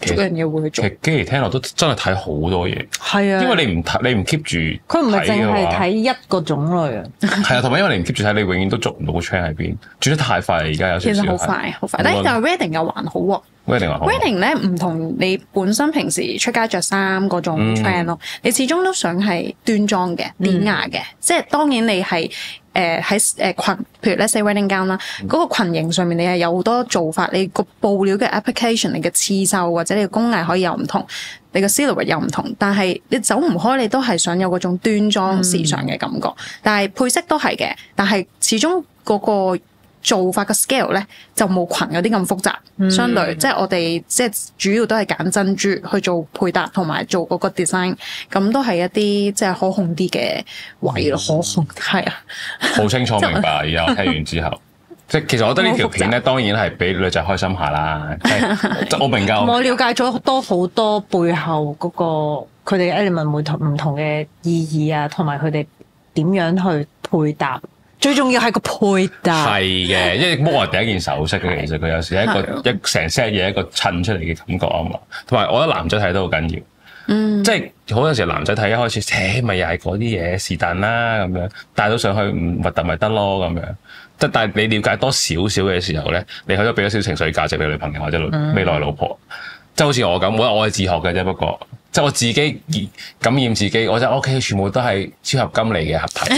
逐樣嘢會去做。其實基尼聽落都真係睇好多嘢，係啊，因為你唔 keep 住，佢唔係淨係睇一個種類啊。係啊，同埋因為你唔 keep 住睇，你永遠都捉唔到個 trend 喺邊，轉得太快啦！而家有少少。其實好快，好快。但係 wedding 又還好喎。wedding 咧唔同你本身平時出街着衫嗰種 trend 咯，你始終都想係端莊嘅、典雅嘅，即係當然你係喺裙，譬如 let's say wedding gown 啦，嗰個裙型上面你係有好多做法，你個布料嘅 application，你嘅刺繡或者你嘅工藝可以有唔同，你個 silhouette 又唔同，但係你走唔開，你都係想有嗰種端莊時尚嘅感覺。但係配飾都係嘅，但係始終嗰個做法嘅 scale 咧就冇裙嗰啲咁複雜，相對即係我哋即係主要都係揀珍珠去做配搭同埋做嗰個 design， 咁都係一啲即係可控啲嘅位咯。可控係啊，好清楚明白。而家我聽完之後，即係其實我覺得呢條片咧，當然係俾女仔開心下啦。我明㗎，我了解咗好多背後嗰個佢哋嘅 element 唔同嘅意義啊，同埋佢哋點樣去配搭。最重要係個配搭，係嘅，因為摸係第一件首飾嘅，其實佢有時係一成 set 嘢一個襯出嚟嘅感覺啊嘛。同埋我覺得男仔睇都好緊要，即係好多時男仔睇一開始，咪又係嗰啲嘢是但啦咁樣，帶到上去唔核突咪得咯咁樣。但係你了解多少少嘅時候咧，你可以俾咗少少情緒價值俾女朋友或者未來老婆。即係好似我咁，我係自學嘅啫，不過即係我自己感染自己，我就 OK， 全部都係超合金嚟嘅合體。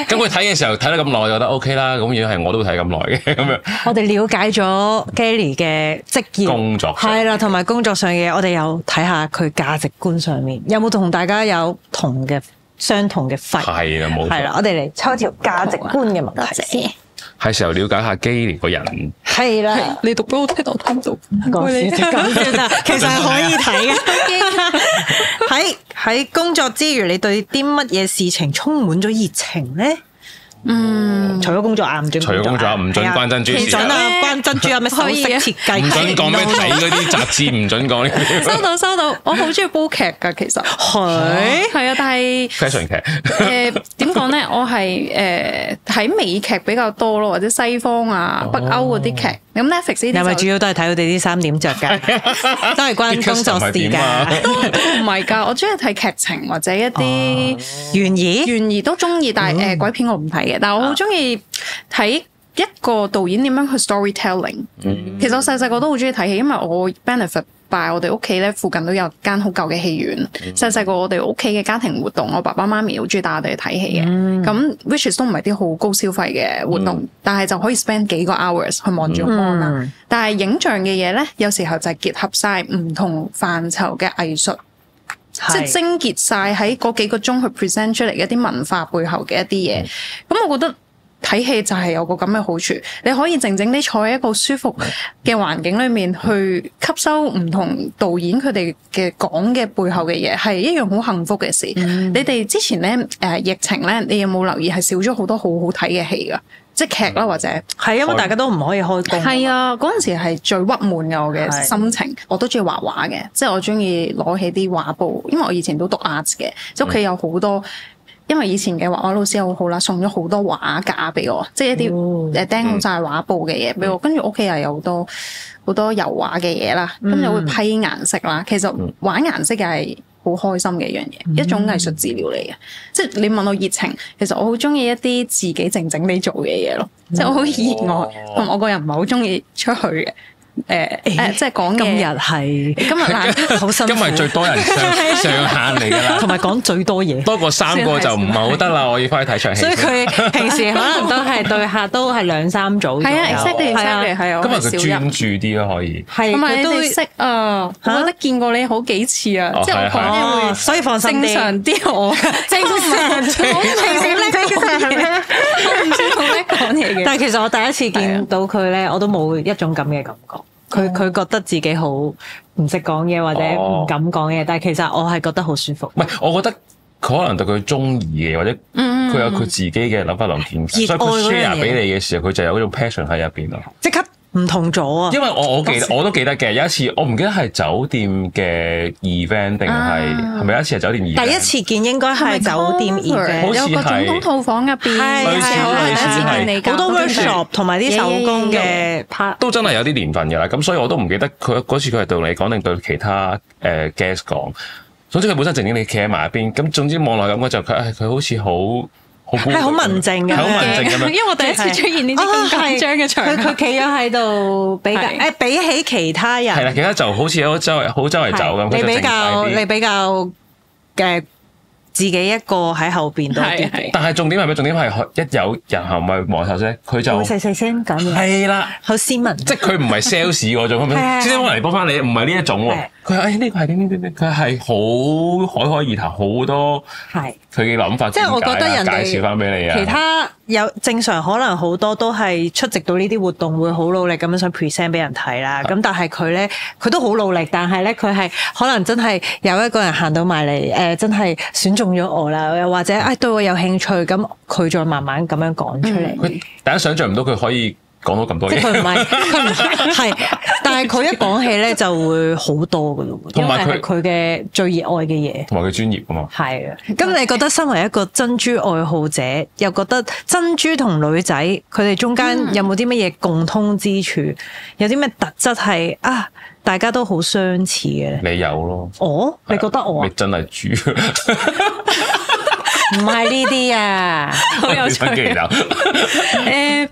咁佢睇嘅時候睇得咁耐，我就覺得 OK 啦。咁如果係我都會睇咁耐嘅咁樣。我哋了解咗 Kenny 嘅職業工作係啦，同埋工作上嘅嘢，我哋又睇下佢價值觀上面有冇同大家有同嘅相同嘅肺。係啦，冇錯。係啦，我哋嚟抽一條價值觀嘅問題先。係時候了解下基連個人。係啦，你讀俾我聽，我聽唔到。講笑啦，其實係可以睇嘅。喺工作之餘，你對啲乜嘢事情充滿咗熱情咧？除咗工作啊，唔準。除咗工作啊，唔準關珍珠事。唔準啊，關珍珠有咩首飾設計？唔準講咩睇嗰啲雜誌，唔準講呢啲。收到，我好中意煲劇㗎，其實係啊，但係 fashion 劇點講咧？我係睇美劇比較多咯，或者西方啊、北歐嗰啲劇。咁 Netflix 呢啲係咪主要都係睇佢哋啲衫點着㗎？都係關工作事㗎。都唔係㗎，我中意睇劇情或者一啲懸疑都中意，但係鬼片我唔睇嘅。但係我好中意睇一個導演點樣去 storytelling。其實我細細個都好中意睇戲，因為我 benefit by 我哋屋企咧附近都有間好舊嘅戲院。細細個我哋屋企嘅家庭活動，我爸爸媽咪好中意帶我哋去睇戲嘅。咁 which is 都唔係啲好高消費嘅活動，但係就可以 spend 幾個 hours 去望住個 mon 啦。但係影像嘅嘢咧，有時候就係結合晒唔同範疇嘅藝術。即係精結晒喺嗰幾個鐘去 present 出嚟一啲文化背後嘅一啲嘢，咁我覺得睇戲就係有個咁嘅好處，你可以靜靜地坐喺一個舒服嘅環境裏面去吸收唔同導演佢哋嘅講嘅背後嘅嘢，係一樣好幸福嘅事。你哋之前咧疫情咧，你有冇留意係少咗好多好好睇嘅戲㗎？即係劇啦，或者係因為大家都唔可以開工。係啊，嗰陣時係最鬱悶嘅我嘅心情。我都中意畫畫嘅，即係我中意攞起啲畫布，因為我以前都讀 art 嘅，即係屋企有好多。因為以前嘅畫畫老師好好啦，送咗好多畫架俾我，即係一啲釘好晒畫布嘅嘢俾我。跟住屋企又有好多油畫嘅嘢啦，跟住會批顏色啦。其實玩顏色係好開心嘅一樣嘢，一種藝術治療嚟嘅。即係你問我熱情，其實我好中意一啲自己靜靜地做嘅嘢咯。即係我好熱愛，同我個人唔係好中意出去嘅。即係講今日係好辛苦，今日最多人上限嚟㗎啦，同埋講最多嘢，多過3個就唔係好得啦。我要翻去睇場戲。所以佢平時可能都係對客都係2、3組。係啊 exactly 係啊。今日佢專注啲咯，可以。係，同埋你哋識啊，我覺得見過你好幾次啊，即係我講嘢會，所以放心啲。正常啲我，正常啲，平時叻講嘢，我唔知好叻講嘢嘅。但係其實我第一次見到佢咧，我都冇一種咁嘅感覺。佢覺得自己好唔識講嘢或者唔敢講嘢，但係其實我係覺得好舒服。唔係，我覺得佢可能對佢中意嘅，或者佢有佢自己嘅諗法同見解，所以佢 share 俾你嘅時候，佢就有嗰種 passion 喺入邊咯。即刻唔同咗啊！因為我都記得嘅，有一次我唔記得係酒店嘅 event 定係咪有一次係酒店 event？第一次見應該係酒店 event，好似係有個總統套房入邊，類似好多 workshop 同埋啲手工嘅 part，都真係有啲年份㗎啦。咁所以我都唔記得佢嗰次佢係對你講定對其他guest 講。總之佢本身靜靜地企喺埋一邊，咁總之望落感覺就佢好似係好文靜嘅，好文靜咁樣。因為我第一次出現呢啲咁緊張嘅場合，佢企咗喺度比較比起其他人係啦，其他就好似好周圍走咁。你比較嘅自己一個喺後邊多啲。但係重點係咩？重點係一有人後咪望頭啫，佢就細細聲講嘢。係啦，好斯文。即係佢唔係 sales 嗰種，先生可能嚟幫翻你，唔係呢一種喎。佢話呢個係點，佢係好侃侃而談，好多佢嘅諗法。即係我覺得人哋介紹翻俾你啊。其他有正常可能好多都係出席到呢啲活動會好努力咁樣想 present 俾人睇啦。咁但係佢咧，佢都好努力，但係咧佢係可能真係有一個人行到埋嚟，真係選中咗我啦，又或者對我有興趣，咁佢再慢慢咁樣講出嚟。佢大家想象唔到佢可以講到咁多嘢。即係佢唔係，但係佢一講起咧就會好多噶咯，因為係佢嘅最熱愛嘅嘢，同埋佢專業啊嘛。係啊，咁你覺得身為一個珍珠愛好者，又覺得珍珠同女仔佢哋中間有冇啲乜嘢共通之處？有啲咩特質係大家都好相似嘅咧？你有咯。你覺得我你真係豬。唔係呢啲啊，好有趣。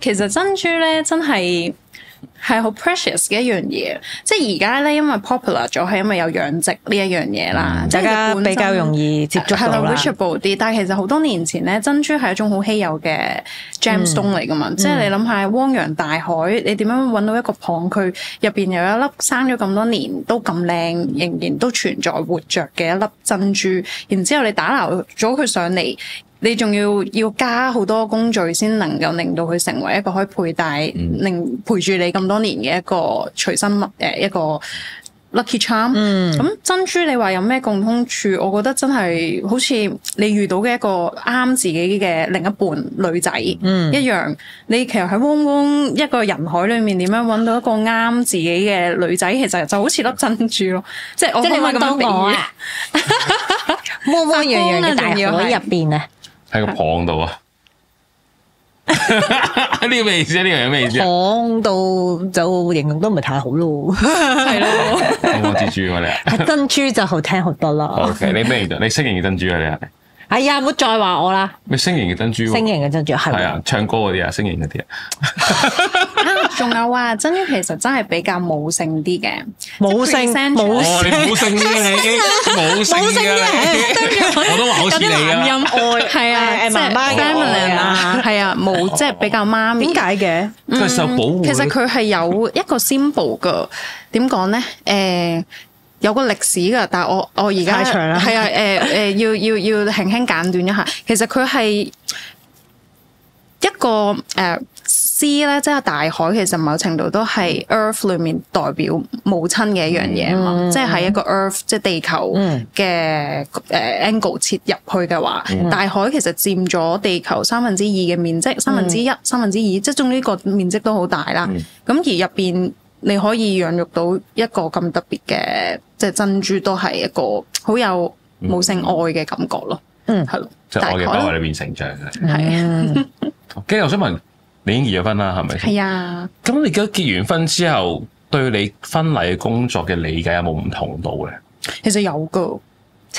其實珍珠咧真係係好 precious 嘅一樣嘢，即係而家咧，因為 popular 咗，係因為有養殖呢一樣嘢啦，大家比較容易接觸到啦。係啦 reachable 啲，但係其實好多年前咧，珍珠係一種好稀有嘅 gemstone 嚟噶嘛，即係你諗下汪洋大海，你點樣揾到一個蚌，佢入邊有一粒生咗咁多年都咁靚，仍然都存在活着嘅一粒珍珠，然之後你打撈咗佢上嚟。你仲要加好多工序先能夠令到佢成為一個可以佩戴，陪住你咁多年嘅一個隨身物一個 lucky charm。咁珍珠你話有咩共通處？我覺得真係好似你遇到嘅一個啱自己嘅另一半女仔一樣。你其實喺汪汪一個人海裏面點樣揾到一個啱自己嘅女仔，其實就好似粒珍珠咯。即係我可唔可以咁樣比喻？汪汪洋洋嘅大海入邊啊！喺個蚌度啊！呢個咩意思啊？呢個係咩意思啊？蚌度就形容都唔係太好咯，係咯。我蜘蛛我哋珍珠就好聽好多啦。OK， 你咩你星形嘅珍珠啊？你係？哎呀，唔好再話我啦！咩星形嘅珍珠？星形嘅珍珠係啊，唱歌嗰啲啊，星形嗰啲啊。仲有啊，珍珠其實真係比較母性啲嘅，母性冇性嘅你，冇性嘅我都話好似你啊，音愛係啊，媽媽嘅愛啊，係啊，冇即係比較媽咪。點解嘅？佢受保護。其實佢係有一個 symbol 㗎，點講咧？有個歷史㗎，但係我而家太長啦。係啊，要輕輕簡短一下。其實佢係一個sea 咧，即係大海，其實某程度都係 Earth 裏面代表母親嘅一樣嘢嘛。即係喺一個 Earth 即係地球嘅angle 切入去嘅話，大海其實佔咗地球2/3嘅面積，1/3、2/3，即係總之個面積都好大啦。咁而入邊你可以養育到一個咁特別嘅，即係珍珠，都係一個好有母性愛嘅感覺咯。係咯，即係愛嘅包圍裏邊成長嘅。係啊。跟住我想問，你已經結咗婚啦，係咪？係啊。咁你而家結完婚之後，對你婚禮工作嘅理解有冇唔同到嘅？其實有㗎。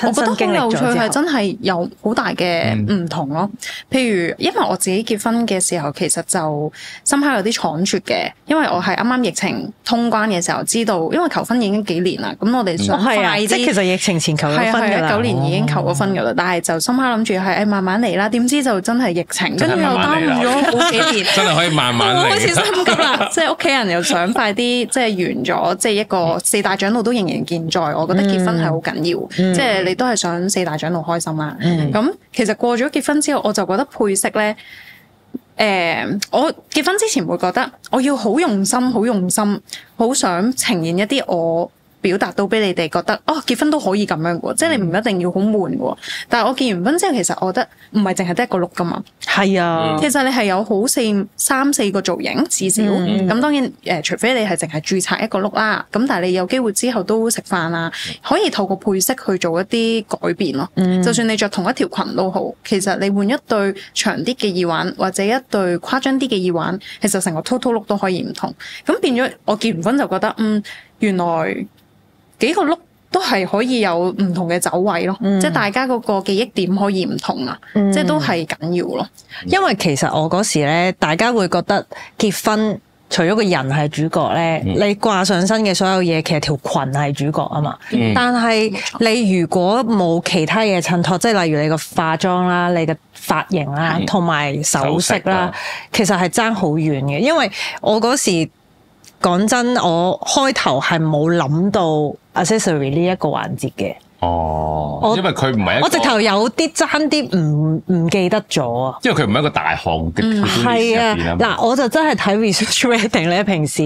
我覺得好有趣，係真係有好大嘅唔同咯。譬如，因為我自己結婚嘅時候，其實就心口有啲倉促嘅，因為我係啱啱疫情通關嘅時候知道，因為求婚已經幾年啦，咁我哋想快啲。即係其實疫情前求咗婚㗎啦。19年已經求咗婚㗎啦，但係就心口諗住係慢慢嚟啦，點知就真係疫情，跟住又耽誤咗好幾年。真係可以慢慢嚟。開始心急啦，即係屋企人又想快啲，即係完咗，即係一個4大長老都仍然健在，我覺得結婚係好緊要，即係你都係想4大長老開心啦。咁其實過咗結婚之後，我就覺得配飾咧，我結婚之前會覺得我要好用心，好想呈現一啲我表達到俾你哋覺得，哦，結婚都可以咁樣嘅，即係你唔一定要好悶嘅。但係我結完婚之後，其實我覺得唔係淨係得一個 look 噶嘛。係啊，其實你係有好3、4個造型至少。咁當然除非你係淨係註冊一個 look 啦。咁但係你有機會之後都食飯啊，可以透過配飾去做一啲改變咯。就算你着同一條裙都好，其實你換一對長啲嘅耳環或者一對誇張啲嘅耳環，其實成個 total look 都可以唔同。咁變咗我結完婚就覺得，原來幾個 look 都係可以有唔同嘅走位咯，即係大家嗰個記憶點可以唔同啊，即係都係緊要咯。因為其實我嗰時咧，大家會覺得結婚除咗個人係主角咧，你掛上身嘅所有嘢，其實條裙係主角啊嘛。但係你如果冇其他嘢襯托，即係例如你個化妝啦、你嘅髮型啦、同埋首飾啦，其實係爭好遠嘅。因為我嗰時講真，我開頭係冇諗到 accessory 呢一個環節嘅。哦，因為佢唔係一個，我直頭有啲爭啲唔記得咗啊！因為佢唔係一個大項嘅係啊，嗱，我就真係睇 research rating 咧，平時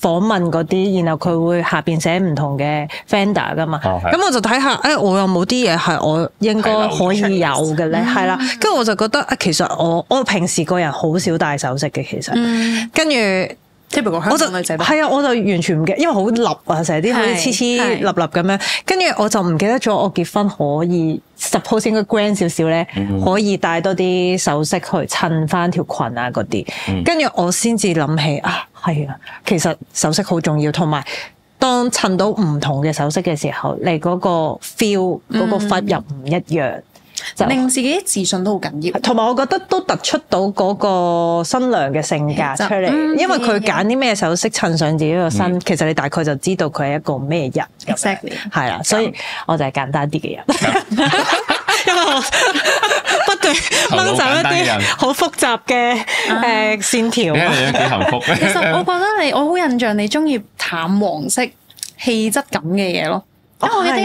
訪問嗰啲，然後佢會下邊寫唔同嘅 vendor 噶嘛，咁我就睇下，我有冇啲嘢係我應該可以有嘅咧？係啦，跟住我就覺得其實我平時個人好少戴首飾嘅，其實，跟住。即係譬如香港女仔，係啊，我就完全唔記得，因為好立啊，成日啲好似黐黐立立咁樣，跟住我就唔記得咗我結婚可以 suppose 應該 grand 少少咧，可以帶多啲首飾去襯翻條裙啊嗰啲，跟住我先至諗起啊，係啊，其實首飾好重要，同埋當襯到唔同嘅首飾嘅時候，你嗰個 feel 嗰個 vibe 又唔一樣。令自己自信都好緊要。同埋我覺得都突出到嗰個新娘嘅性格出嚟，因為佢揀啲咩首飾襯上自己個身，其實你大概就知道佢係一個咩人。Exactly，係啦，所以我就係簡單啲嘅人，因為我不斷掹走一啲好複雜嘅線條。你幾幸福？其實我覺得我好印象你中意淡黃色氣質感嘅嘢咯。因為我記得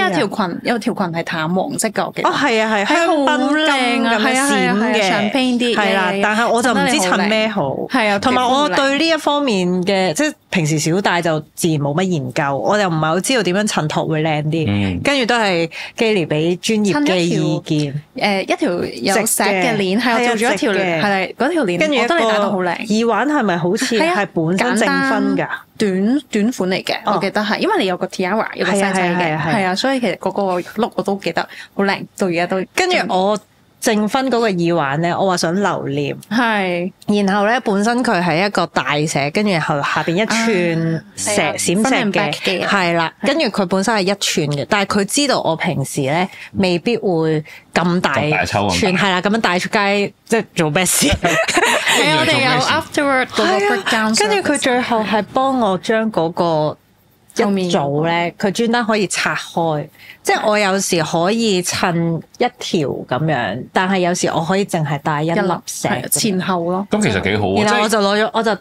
有條裙係淡黃色㗎，我記得。係啊係，香檳金咁樣閃嘅，上邊啲係啦。但係我就唔知襯咩好。係啊，同埋我對呢一方面嘅，即係平時小戴就自然冇乜研究，我又唔係好知道點樣襯托會靚啲。跟住都係Gaily俾專業嘅意見。一條有石嘅鏈，係我做咗一條，係嗰條鏈，跟住我覺得你戴得好靚。耳環係咪好似係本身正分㗎？短款嚟嘅，我記得係，因為你有個 tiara， 有個細細嘅，係啊，所以其實嗰個 look 我都記得好靚，到而家都。跟住我正分嗰個耳環咧，我話想留念，係，然後咧本身佢係一個大石，跟住然後下邊一串閃石嘅，係啦，跟住佢本身係一串嘅，但係佢知道我平時咧未必會咁大串，係啦，咁樣帶出街即係做咩事？係啊，我哋有 afterward 嗰個 breakdown，跟住佢最後係幫我將嗰個一組咧，佢專登可以拆開，即係我有時可以襯一條咁樣，但係有時我可以淨係帶一粒石前後咯。咁其實幾好啊！然後我就攞咗，我就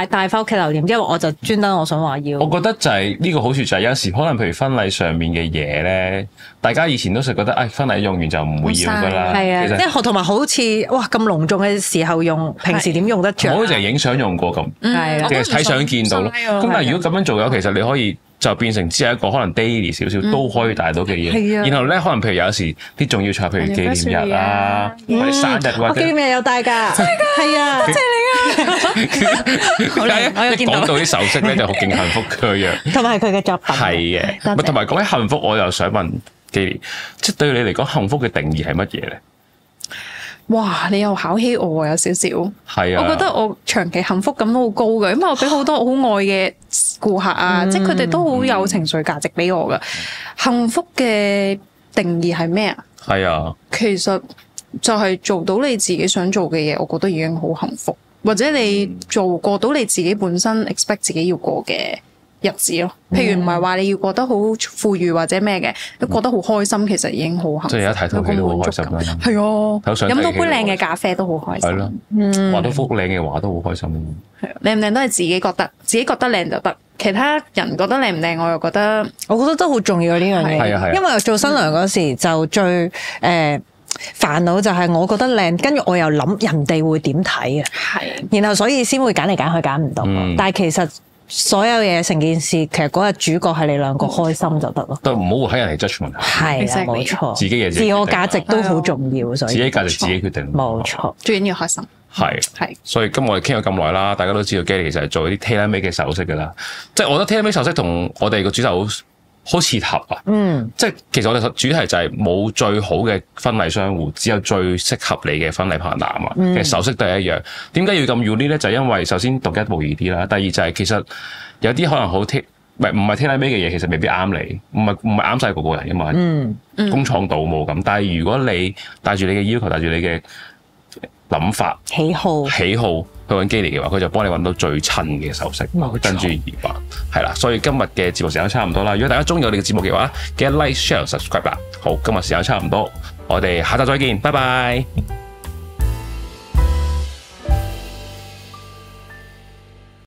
帶翻屋企留念，因為我就專登我想話要。我覺得就係呢個好處就係有時可能譬如婚禮上面嘅嘢咧，大家以前都成日覺得婚禮用完就唔會要㗎啦。係啊，即係同埋好似哇咁隆重嘅時候用，平時點用得着？唔好淨係影相用過咁，淨係睇相見到咯。咁但係如果咁樣做嘅，其實你可以。就變成只係一個可能 daily 少少都可以帶到嘅嘢，然後咧可能譬如有時啲重要場，譬如紀念日啊，或者生日或者紀念日有帶㗎，係啊，多謝你啊！好靚，我有見到。講到啲首飾咧就好勁幸福嘅樣，同埋佢嘅作品係嘅，同埋講起幸福，我又想問Gaily，即係對你嚟講幸福嘅定義係乜嘢咧？哇！你又考起我有少少，係啊！我覺得我長期幸福感都好高嘅，因為我俾好多好愛嘅顧客啊，即係佢哋都好有情緒價值俾我嘅。幸福嘅定義係咩啊？係啊，其實就係做到你自己想做嘅嘢，我覺得已經好幸福，或者你做過到你自己本身 expect 自己要過嘅日子咯，譬如唔係話你要過得好富裕或者咩嘅，你過得好開心，其實已經好幸福。即係而家睇套戲都好開心啦。係啊，飲到杯靚嘅咖啡都好開心。係咯，畫到幅靚嘅畫都好開心。係靚唔靚都係自己覺得，自己覺得靚就得。其他人覺得靚唔靚，我又覺得都好重要呢樣嘢。係啊係啊，因為做新娘嗰時就最煩惱就係我覺得靚，跟住我又諗人哋會點睇啊。係，然後所以先會揀嚟揀去揀唔到。但係其實所有嘢成件事，其實嗰日主角係你兩個開心就得咯。都唔好睇人哋 judgment。係啊，冇錯。自己嘅自我價值都好重要，所以自己價值自己決定。冇錯，最緊要開心。係，所以今日我哋傾咗咁耐啦，大家都知道 Gaily 其實係做啲 tailor-made 嘅首飾㗎啦。即係我覺得 tailor-made 首飾同我哋個主題好切合啊！即係其實我哋主題就係冇最好嘅婚禮商戶，只有最適合你嘅婚禮partner嘛。其實首飾都係一樣。點解要咁 unique 咧？就係因為首先獨一無二啲啦，第二就係其實有啲可能好唔係 tailor-made 嘅嘢，其實未必啱你，唔係啱晒個個人㗎嘛。工廠倒模咁，但係如果你帶住你嘅要求，帶住你嘅諗法、喜好去揾Gaily嘅話，佢就幫你揾到最襯嘅首飾，跟住而辦係啦。所以今日嘅節目時間差唔多啦。如果大家中意我哋嘅節目嘅話，記得 like、share、subscribe 啦。好，今日時間差唔多，我哋下集再見，拜拜。